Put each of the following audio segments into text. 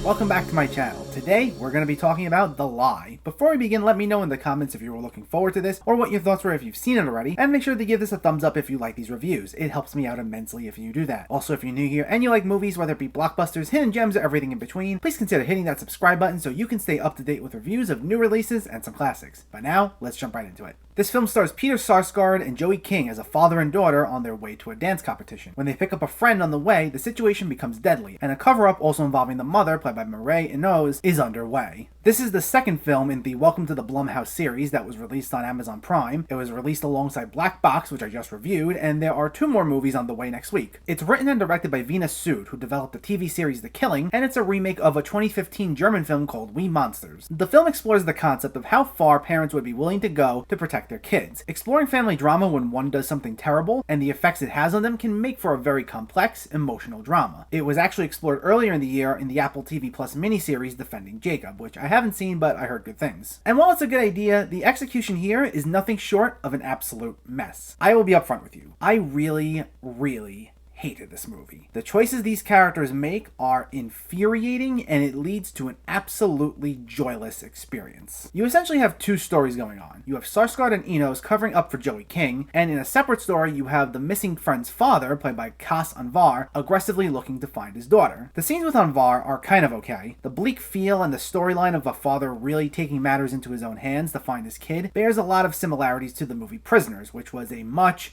welcome back to my channel. Today, we're going to be talking about The Lie. Before we begin, let me know in the comments if you were looking forward to this, or what your thoughts were if you've seen it already, and make sure to give this a thumbs up if you like these reviews. It helps me out immensely if you do that. Also, if you're new here and you like movies, whether it be blockbusters, hidden gems, or everything in between, please consider hitting that subscribe button so you can stay up to date with reviews of new releases and some classics. But now, let's jump right into it. This film stars Peter Sarsgaard and Joey King as a father and daughter on their way to a dance competition. When they pick up a friend on the way, the situation becomes deadly, and a cover-up also involving the mother, played by Mireillie Enos, is underway. This is the second film in the Welcome to the Blumhouse series that was released on Amazon Prime. It was released alongside Black Box, which I just reviewed, and there are 2 more movies on the way next week. It's written and directed by Ensues, who developed the TV series The Killing, and it's a remake of a 2015 German film called We Monsters. The film explores the concept of how far parents would be willing to go to protect their kids. Exploring family drama when one does something terrible, and the effects it has on them can make for a very complex, emotional drama. It was actually explored earlier in the year in the Apple TV Plus miniseries Defending Jacob, which I haven't seen, but I heard good things. And while it's a good idea, the execution here is nothing short of an absolute mess. I will be upfront with you. I really hated this movie. The choices these characters make are infuriating, and it leads to an absolutely joyless experience. You essentially have 2 stories going on. You have Sarsgaard and Enos covering up for Joey King, and in a separate story you have the missing friend's father, played by Kas Anvar, aggressively looking to find his daughter. The scenes with Anvar are kind of okay. The bleak feel and the storyline of a father really taking matters into his own hands to find his kid bears a lot of similarities to the movie Prisoners, which was a much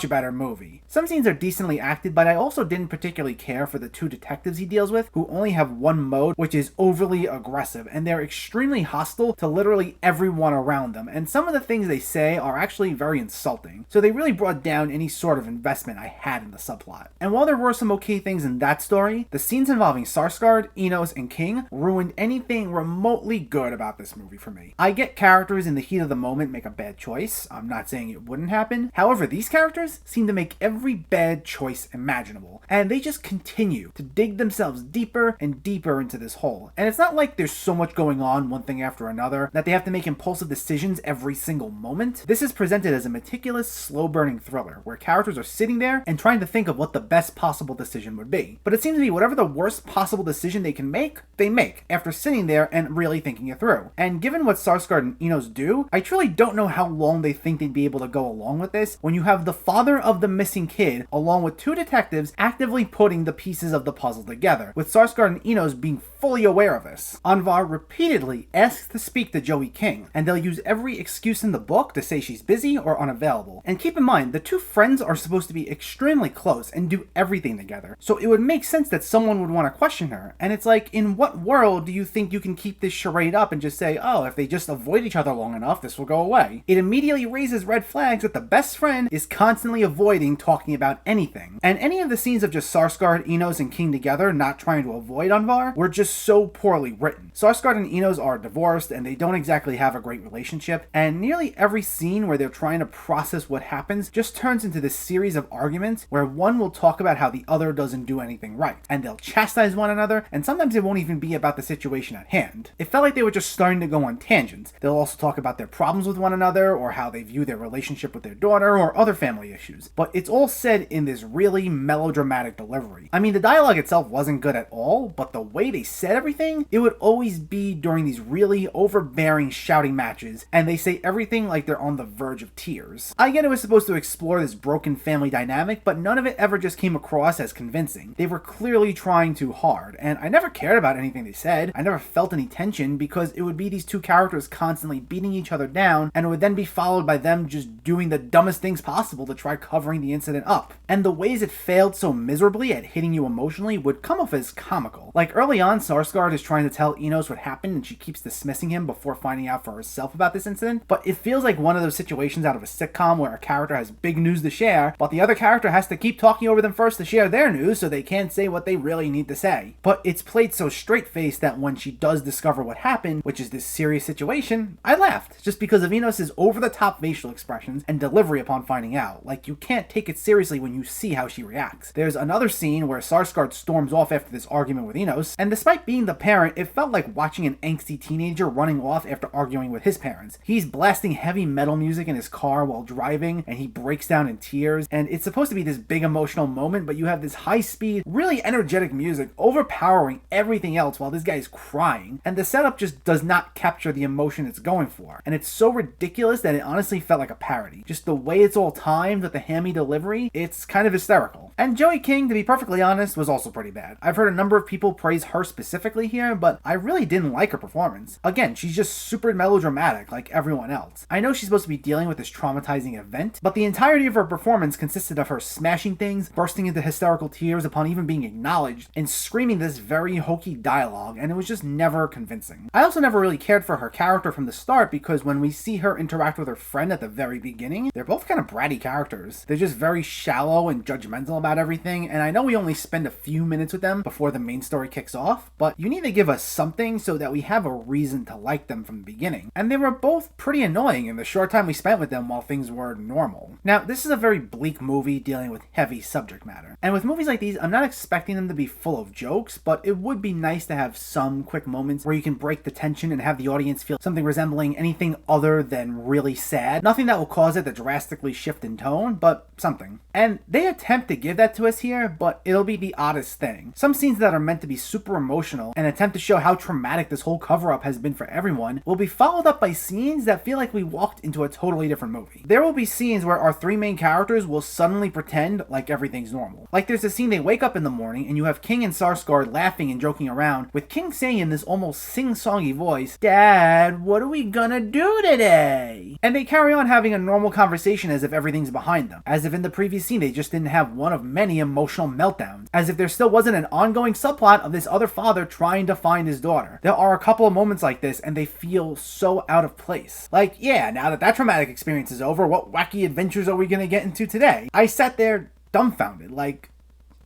better movie. Some scenes are decently acted, but I also didn't particularly care for the 2 detectives he deals with, who only have one mode, which is overly aggressive, and they're extremely hostile to literally everyone around them, and some of the things they say are actually very insulting. So they really brought down any sort of investment I had in the subplot. And while there were some okay things in that story, the scenes involving Sarsgaard, Enos, and King ruined anything remotely good about this movie for me. I get characters in the heat of the moment make a bad choice. I'm not saying it wouldn't happen. However, these characters seem to make every bad choice imaginable, and they just continue to dig themselves deeper and deeper into this hole. And it's not like there's so much going on, one thing after another, that they have to make impulsive decisions every single moment. This is presented as a meticulous, slow-burning thriller, where characters are sitting there and trying to think of what the best possible decision would be. But it seems to be whatever the worst possible decision they can make, they make, after sitting there and really thinking it through. And given what Sarsgaard and Enos do, I truly don't know how long they think they'd be able to go along with this when you have the father of the missing kid, along with 2 detectives actively putting the pieces of the puzzle together, with Sarsgaard and Enos being fully aware of this. Anvar repeatedly asks to speak to Joey King, and they'll use every excuse in the book to say she's busy or unavailable. And keep in mind, the 2 friends are supposed to be extremely close and do everything together, so it would make sense that someone would want to question her. And it's like, in what world do you think you can keep this charade up and just say, oh, if they just avoid each other long enough, this will go away? It immediately raises red flags that the best friend is constantly avoiding talking about anything. And any of the scenes of just Sarsgaard, Enos, and King together not trying to avoid Anvar were just so poorly written. Sarsgaard and Enos are divorced, and they don't exactly have a great relationship, and nearly every scene where they're trying to process what happens just turns into this series of arguments where one will talk about how the other doesn't do anything right, and they'll chastise one another, and sometimes it won't even be about the situation at hand. It felt like they were just starting to go on tangents. They'll also talk about their problems with one another, or how they view their relationship with their daughter, or other family issues. But it's all said in this really melodramatic delivery. I mean, the dialogue itself wasn't good at all, but the way they said everything, it would always be during these really overbearing shouting matches, and they say everything like they're on the verge of tears. I get it was supposed to explore this broken family dynamic, but none of it ever just came across as convincing. They were clearly trying too hard, and I never cared about anything they said. I never felt any tension, because it would be these 2 characters constantly beating each other down, and it would then be followed by them just doing the dumbest things possible to try covering the incident up. And the ways it failed so miserably at hitting you emotionally would come off as comical. Like early on, Sarsgaard is trying to tell Enos what happened, and she keeps dismissing him before finding out for herself about this incident, but it feels like one of those situations out of a sitcom where a character has big news to share, but the other character has to keep talking over them first to share their news so they can't say what they really need to say. But it's played so straight-faced that when she does discover what happened, which is this serious situation, I laughed, just because of Enos' over-the-top facial expressions and delivery upon finding out. Like, you can't take it seriously when you see how she reacts. There's another scene where Sarsgaard storms off after this argument with Enos, and despite Despite being the parent, it felt like watching an angsty teenager running off after arguing with his parents. He's blasting heavy metal music in his car while driving, and he breaks down in tears, and it's supposed to be this big emotional moment, but you have this high-speed, really energetic music overpowering everything else while this guy's crying, and the setup just does not capture the emotion it's going for, and it's so ridiculous that it honestly felt like a parody. Just the way it's all timed with the hammy delivery, it's kind of hysterical. And Joey King, to be perfectly honest, was also pretty bad. I've heard a number of people praise her specifically here, but I really didn't like her performance. Again, she's just super melodramatic like everyone else. I know she's supposed to be dealing with this traumatizing event, but the entirety of her performance consisted of her smashing things, bursting into hysterical tears upon even being acknowledged, and screaming this very hokey dialogue, and it was just never convincing. I also never really cared for her character from the start because when we see her interact with her friend at the very beginning, they're both kind of bratty characters. They're just very shallow and judgmental about everything, and I know we only spend a few minutes with them before the main story kicks off, but you need to give us something so that we have a reason to like them from the beginning. And they were both pretty annoying in the short time we spent with them while things were normal. Now, this is a very bleak movie dealing with heavy subject matter. And with movies like these, I'm not expecting them to be full of jokes, but it would be nice to have some quick moments where you can break the tension and have the audience feel something resembling anything other than really sad. Nothing that will cause it to drastically shift in tone, but something. And they attempt to give that to us here, but it'll be the oddest thing. Some scenes that are meant to be super emotional and attempt to show how traumatic this whole cover-up has been for everyone will be followed up by scenes that feel like we walked into a totally different movie. There will be scenes where our three main characters will suddenly pretend like everything's normal. Like there's a scene they wake up in the morning and you have King and Sarsgaard laughing and joking around, with King saying in this almost sing-songy voice, "Dad, what are we gonna do today?" And they carry on having a normal conversation as if everything's behind them. As if in the previous scene they just didn't have one of many emotional meltdowns. As if there still wasn't an ongoing subplot of this other father trying to find his daughter. There are a couple of moments like this and they feel so out of place. Like, yeah, now that that traumatic experience is over, what wacky adventures are we gonna get into today? I sat there dumbfounded, like,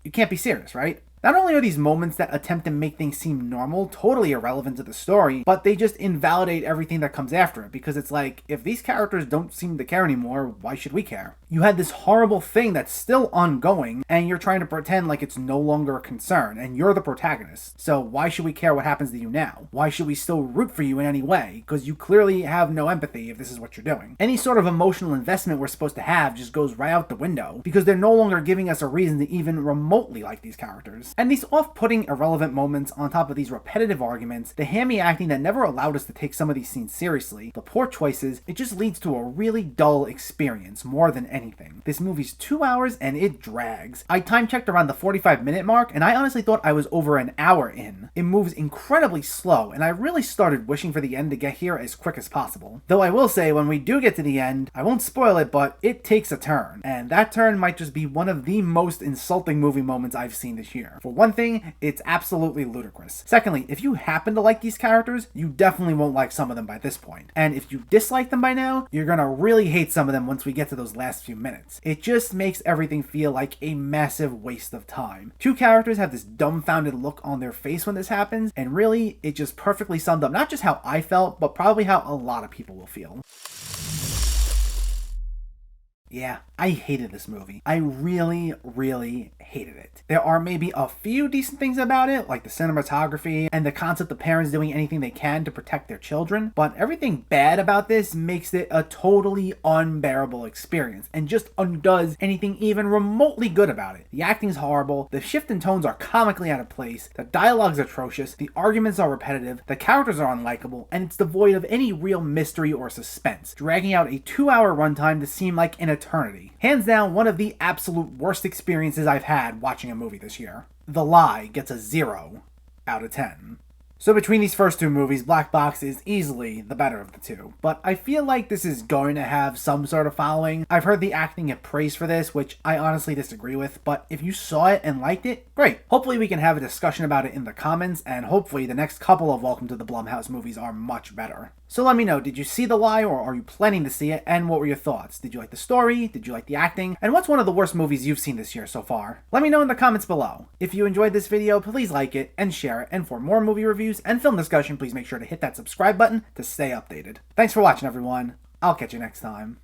you can't be serious, right? Not only are these moments that attempt to make things seem normal totally irrelevant to the story, but they just invalidate everything that comes after it, because it's like, if these characters don't seem to care anymore, why should we care? You had this horrible thing that's still ongoing, and you're trying to pretend like it's no longer a concern, and you're the protagonist. So why should we care what happens to you now? Why should we still root for you in any way? Because you clearly have no empathy if this is what you're doing. Any sort of emotional investment we're supposed to have just goes right out the window, because they're no longer giving us a reason to even remotely like these characters. And these off-putting, irrelevant moments on top of these repetitive arguments, the hammy acting that never allowed us to take some of these scenes seriously, the poor choices, it just leads to a really dull experience more than anything. This movie's 2 hours and it drags. I time-checked around the 45-minute mark and I honestly thought I was over an hour in. It moves incredibly slow and I really started wishing for the end to get here as quick as possible. Though I will say, when we do get to the end, I won't spoil it, but it takes a turn. And that turn might just be one of the most insulting movie moments I've seen this year. For one thing, it's absolutely ludicrous. Secondly, if you happen to like these characters, you definitely won't like some of them by this point. And if you dislike them by now, you're gonna really hate some of them once we get to those last few minutes. It just makes everything feel like a massive waste of time. Two characters have this dumbfounded look on their face when this happens, and really, it just perfectly summed up not just how I felt, but probably how a lot of people will feel. Yeah, I hated this movie. I really, really hated it. There are maybe a few decent things about it, like the cinematography and the concept of parents doing anything they can to protect their children, but everything bad about this makes it a totally unbearable experience and just undoes anything even remotely good about it. The acting's horrible, the shift in tones are comically out of place, the dialogue's atrocious, the arguments are repetitive, the characters are unlikable, and it's devoid of any real mystery or suspense, dragging out a 2-hour runtime to seem like an eternity. Hands down, one of the absolute worst experiences I've had watching a movie this year. The Lie gets a 0 out of 10. So between these first two movies, Black Box is easily the better of the two. But I feel like this is going to have some sort of following. I've heard the acting get praised for this, which I honestly disagree with, but if you saw it and liked it, great. Hopefully we can have a discussion about it in the comments, and hopefully the next couple of Welcome to the Blumhouse movies are much better. So let me know, did you see The Lie, or are you planning to see it, and what were your thoughts? Did you like the story? Did you like the acting? And what's one of the worst movies you've seen this year so far? Let me know in the comments below. If you enjoyed this video, please like it and share it, and for more movie reviews and film discussion, please make sure to hit that subscribe button to stay updated. Thanks for watching, everyone. I'll catch you next time.